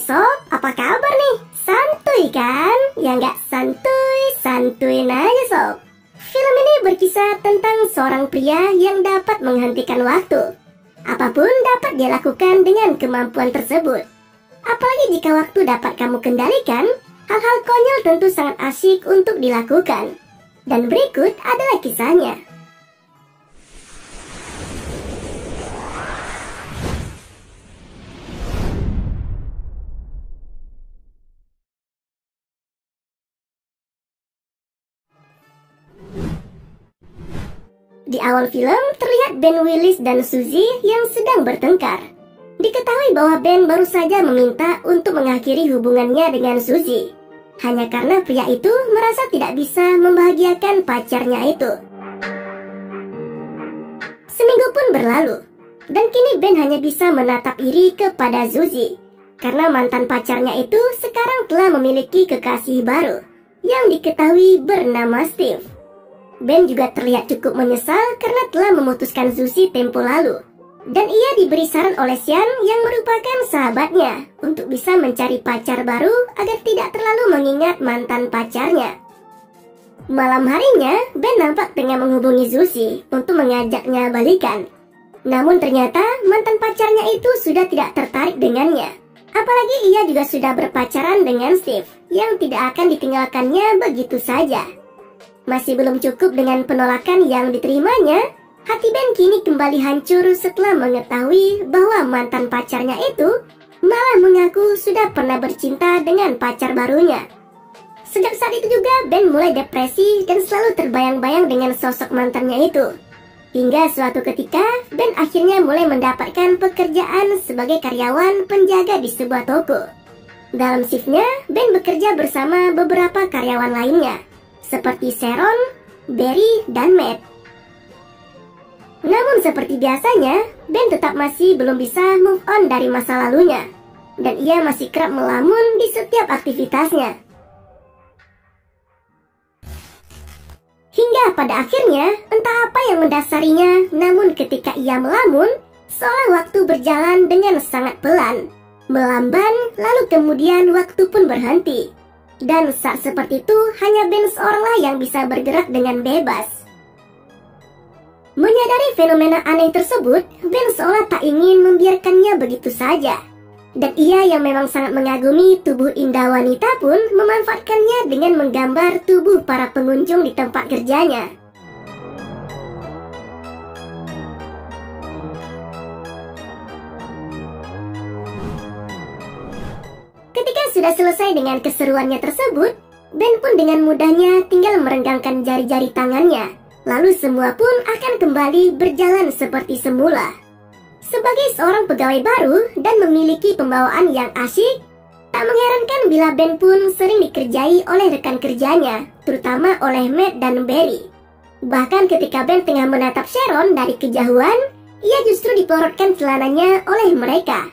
sob, apa kabar nih? Santuy kan? Ya nggak santuy, santuin aja sob. Film ini berkisah tentang seorang pria yang dapat menghentikan waktu. Apapun dapat dia lakukan dengan kemampuan tersebut. Apalagi jika waktu dapat kamu kendalikan, hal-hal konyol tentu sangat asyik untuk dilakukan. Dan berikut adalah kisahnya. Di awal film terlihat Ben Willis dan Suzy yang sedang bertengkar. Diketahui bahwa Ben baru saja meminta untuk mengakhiri hubungannya dengan Suzy, hanya karena pria itu merasa tidak bisa membahagiakan pacarnya itu. Seminggu pun berlalu, dan kini Ben hanya bisa menatap iri kepada Suzy, karena mantan pacarnya itu sekarang telah memiliki kekasih baru, yang diketahui bernama Steve. Ben juga terlihat cukup menyesal karena telah memutuskan Suzy tempo lalu. Dan ia diberi saran oleh Sean yang merupakan sahabatnya untuk bisa mencari pacar baru agar tidak terlalu mengingat mantan pacarnya. Malam harinya, Ben nampak tengah menghubungi Suzy untuk mengajaknya balikan. Namun ternyata mantan pacarnya itu sudah tidak tertarik dengannya. Apalagi ia juga sudah berpacaran dengan Steve yang tidak akan ditinggalkannya begitu saja. Masih belum cukup dengan penolakan yang diterimanya, hati Ben kini kembali hancur setelah mengetahui bahwa mantan pacarnya itu malah mengaku sudah pernah bercinta dengan pacar barunya. Sejak saat itu juga Ben mulai depresi dan selalu terbayang-bayang dengan sosok mantannya itu. Hingga suatu ketika Ben akhirnya mulai mendapatkan pekerjaan sebagai karyawan penjaga di sebuah toko. Dalam shiftnya, Ben bekerja bersama beberapa karyawan lainnya, seperti Sharon, Barry, dan Matt. Namun seperti biasanya, Ben tetap masih belum bisa move on dari masa lalunya, dan ia masih kerap melamun di setiap aktivitasnya. Hingga pada akhirnya, entah apa yang mendasarinya, namun ketika ia melamun, seolah waktu berjalan dengan sangat pelan, melamban, lalu kemudian waktu pun berhenti. Dan saat seperti itu, hanya Ben seoranglah yang bisa bergerak dengan bebas. Menyadari fenomena aneh tersebut, Ben seolah tak ingin membiarkannya begitu saja. Dan ia yang memang sangat mengagumi tubuh indah wanita pun memanfaatkannya dengan menggambar tubuh para pengunjung di tempat kerjanya. Ketika sudah selesai dengan keseruannya tersebut, Ben pun dengan mudahnya tinggal merenggangkan jari-jari tangannya. Lalu semua pun akan kembali berjalan seperti semula. Sebagai seorang pegawai baru dan memiliki pembawaan yang asyik, tak mengherankan bila Ben pun sering dikerjai oleh rekan kerjanya, terutama oleh Matt dan Barry. Bahkan ketika Ben tengah menatap Sharon dari kejauhan, ia justru dipelorotkan celananya oleh mereka.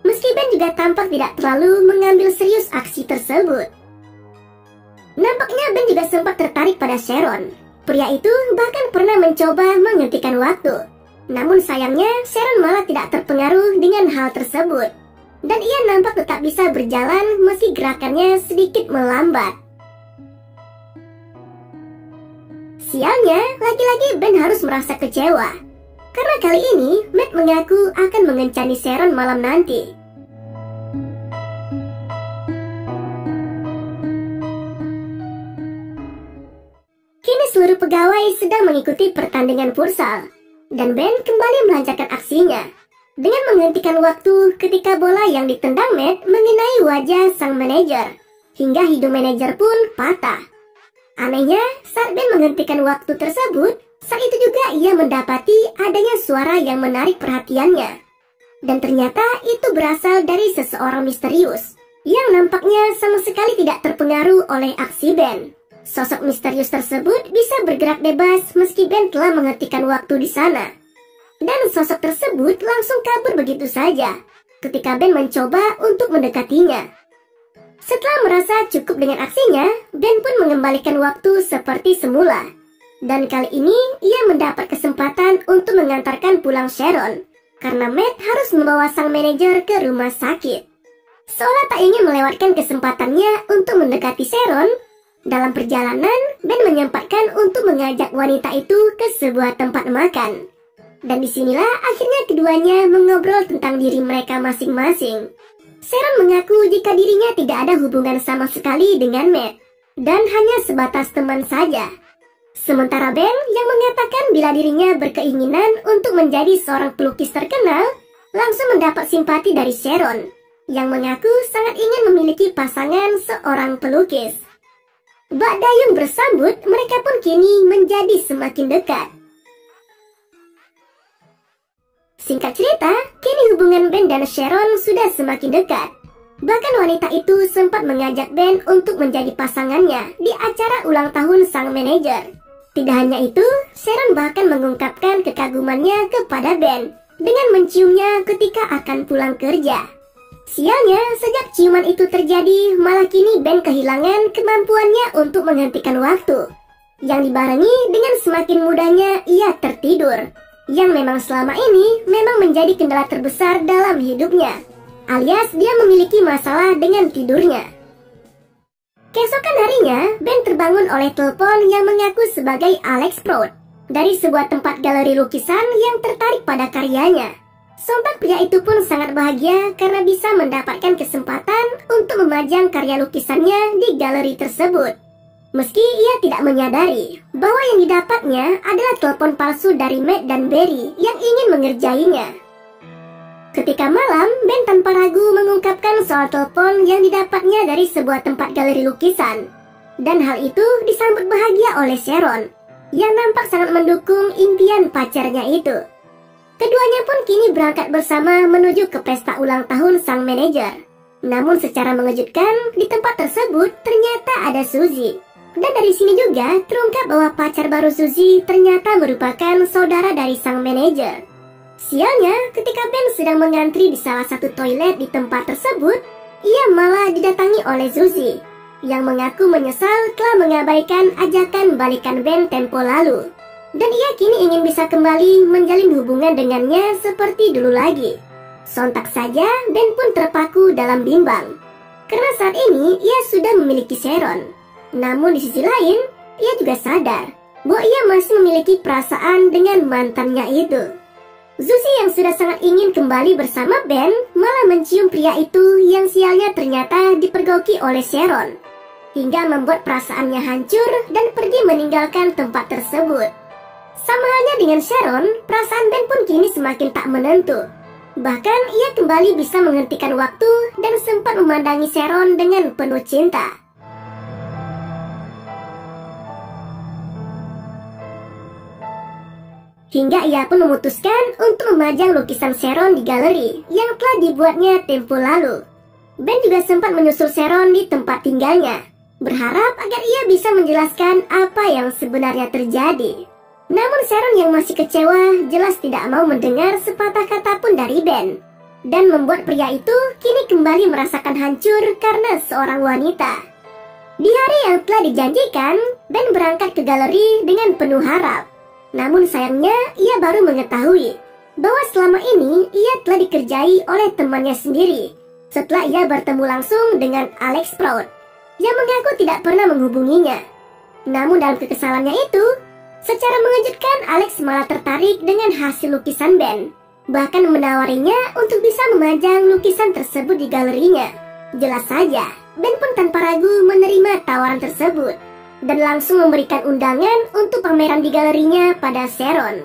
Meski Ben juga tampak tidak terlalu mengambil serius aksi tersebut. Nampaknya Ben juga sempat tertarik pada Sharon. Pria itu bahkan pernah mencoba menghentikan waktu. Namun sayangnya Sharon malah tidak terpengaruh dengan hal tersebut. Dan ia nampak tetap bisa berjalan meski gerakannya sedikit melambat. Sialnya, lagi-lagi Ben harus merasa kecewa. Karena kali ini Matt mengaku akan mengencani Sharon malam nanti. Kini seluruh pegawai sedang mengikuti pertandingan futsal, dan Ben kembali melancarkan aksinya dengan menghentikan waktu ketika bola yang ditendang Matt mengenai wajah sang manajer, hingga hidung manajer pun patah. Anehnya, saat Ben menghentikan waktu tersebut, saat itu juga ia mendapati adanya suara yang menarik perhatiannya. Dan ternyata itu berasal dari seseorang misterius, yang nampaknya sama sekali tidak terpengaruh oleh aksi Ben. Sosok misterius tersebut bisa bergerak bebas meski Ben telah menghentikan waktu di sana. Dan sosok tersebut langsung kabur begitu saja ketika Ben mencoba untuk mendekatinya. Setelah merasa cukup dengan aksinya, Ben pun mengembalikan waktu seperti semula. Dan kali ini ia mendapat kesempatan untuk mengantarkan pulang Sharon, karena Matt harus membawa sang manajer ke rumah sakit. Seolah tak ingin melewatkan kesempatannya untuk mendekati Sharon, dalam perjalanan Ben menyempatkan untuk mengajak wanita itu ke sebuah tempat makan. Dan disinilah akhirnya keduanya mengobrol tentang diri mereka masing-masing. Sharon mengaku jika dirinya tidak ada hubungan sama sekali dengan Matt, dan hanya sebatas teman saja. Sementara Ben yang mengatakan bila dirinya berkeinginan untuk menjadi seorang pelukis terkenal, langsung mendapat simpati dari Sharon, yang mengaku sangat ingin memiliki pasangan seorang pelukis. Bak dayung bersambut, mereka pun kini menjadi semakin dekat. Singkat cerita, kini hubungan Ben dan Sharon sudah semakin dekat. Bahkan wanita itu sempat mengajak Ben untuk menjadi pasangannya di acara ulang tahun sang manajer. Tidak hanya itu, Sharon bahkan mengungkapkan kekagumannya kepada Ben dengan menciumnya ketika akan pulang kerja. Sialnya, sejak ciuman itu terjadi, malah kini Ben kehilangan kemampuannya untuk menghentikan waktu, yang dibarengi dengan semakin mudahnya ia tertidur, yang memang selama ini memang menjadi kendala terbesar dalam hidupnya, alias dia memiliki masalah dengan tidurnya. Keesokan harinya, Ben terbangun oleh telepon yang mengaku sebagai Alex Prout dari sebuah tempat galeri lukisan yang tertarik pada karyanya. Sontak pria itu pun sangat bahagia karena bisa mendapatkan kesempatan untuk memajang karya lukisannya di galeri tersebut. Meski ia tidak menyadari bahwa yang didapatnya adalah telepon palsu dari Matt dan Barry yang ingin mengerjainya. Ketika malam, Ben tanpa ragu mengungkapkan soal telepon yang didapatnya dari sebuah tempat galeri lukisan. Dan hal itu disambut bahagia oleh Sharon, yang nampak sangat mendukung impian pacarnya itu. Keduanya pun kini berangkat bersama menuju ke pesta ulang tahun sang manajer. Namun secara mengejutkan, di tempat tersebut ternyata ada Suzy. Dan dari sini juga terungkap bahwa pacar baru Suzy ternyata merupakan saudara dari sang manajer. Sialnya, ketika Ben sedang mengantri di salah satu toilet di tempat tersebut, ia malah didatangi oleh Suzy, yang mengaku menyesal telah mengabaikan ajakan balikan Ben tempo lalu. Dan ia kini ingin bisa kembali menjalin hubungan dengannya seperti dulu lagi. Sontak saja Ben pun terpaku dalam bimbang, karena saat ini ia sudah memiliki Sharon. Namun di sisi lain, ia juga sadar bahwa ia masih memiliki perasaan dengan mantannya itu. Suzy yang sudah sangat ingin kembali bersama Ben malah mencium pria itu yang sialnya ternyata dipergoki oleh Sharon, hingga membuat perasaannya hancur dan pergi meninggalkan tempat tersebut. Sama halnya dengan Sharon, perasaan Ben pun kini semakin tak menentu. Bahkan ia kembali bisa menghentikan waktu dan sempat memandangi Sharon dengan penuh cinta. Hingga ia pun memutuskan untuk memajang lukisan Sharon di galeri yang telah dibuatnya tempo lalu. Ben juga sempat menyusul Sharon di tempat tinggalnya, berharap agar ia bisa menjelaskan apa yang sebenarnya terjadi. Namun Sharon yang masih kecewa jelas tidak mau mendengar sepatah kata pun dari Ben, dan membuat pria itu kini kembali merasakan hancur karena seorang wanita. Di hari yang telah dijanjikan, Ben berangkat ke galeri dengan penuh harap. Namun sayangnya ia baru mengetahui bahwa selama ini ia telah dikerjai oleh temannya sendiri setelah ia bertemu langsung dengan Alex Prout yang mengaku tidak pernah menghubunginya. Namun dalam kekesalannya itu, secara mengejutkan Alex malah tertarik dengan hasil lukisan Ben, bahkan menawarinya untuk bisa memajang lukisan tersebut di galerinya. Jelas saja, Ben pun tanpa ragu menerima tawaran tersebut dan langsung memberikan undangan untuk pameran di galerinya pada Sharon.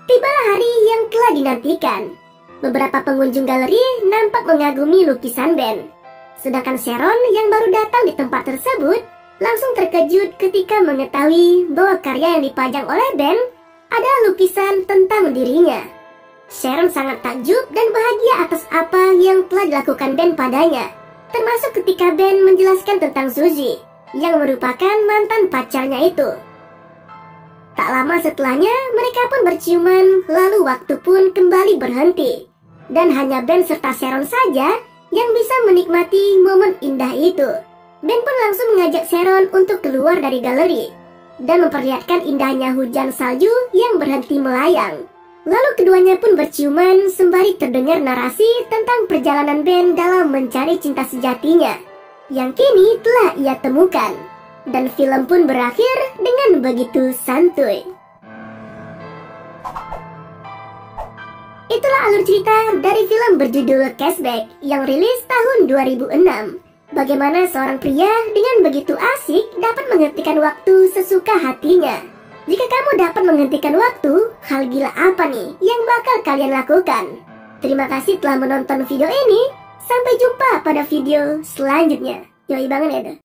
Tibalah hari yang telah dinantikan. Beberapa pengunjung galeri nampak mengagumi lukisan Ben, sedangkan Sharon yang baru datang di tempat tersebut langsung terkejut ketika mengetahui bahwa karya yang dipajang oleh Ben adalah lukisan tentang dirinya. Sharon sangat takjub dan bahagia atas apa yang telah dilakukan Ben padanya, termasuk ketika Ben menjelaskan tentang Suzy, yang merupakan mantan pacarnya itu. Tak lama setelahnya, mereka pun berciuman, lalu waktu pun kembali berhenti. Dan hanya Ben serta Sharon saja yang bisa menikmati momen indah itu. Ben pun langsung mengajak Sharon untuk keluar dari galeri dan memperlihatkan indahnya hujan salju yang berhenti melayang. Lalu keduanya pun berciuman sembari terdengar narasi tentang perjalanan Ben dalam mencari cinta sejatinya, yang kini telah ia temukan. Dan film pun berakhir dengan begitu santuy. Itulah alur cerita dari film berjudul Cashback yang rilis tahun 2006. Bagaimana seorang pria dengan begitu asik dapat menghentikan waktu sesuka hatinya. Jika kamu dapat menghentikan waktu, hal gila apa nih yang bakal kalian lakukan? Terima kasih telah menonton video ini. Sampai jumpa pada video selanjutnya. Yoi banget ya tuh.